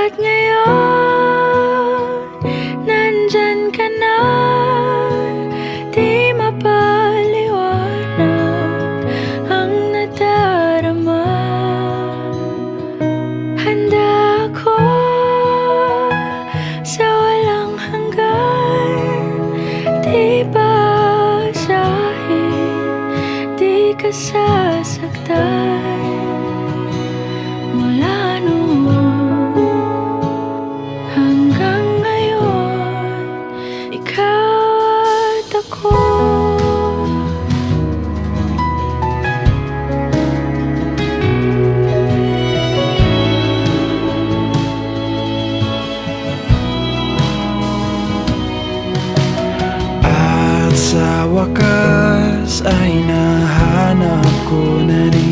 At ngayon, nandyan ka na. Di mapaliwanag ang nadarama. Handa ako sa walang hanggan. Di basahin, di ka sasaktan. Mula noon hanggang ngayon, ikaw at ako. At sa wakas ay nahanap ko na rin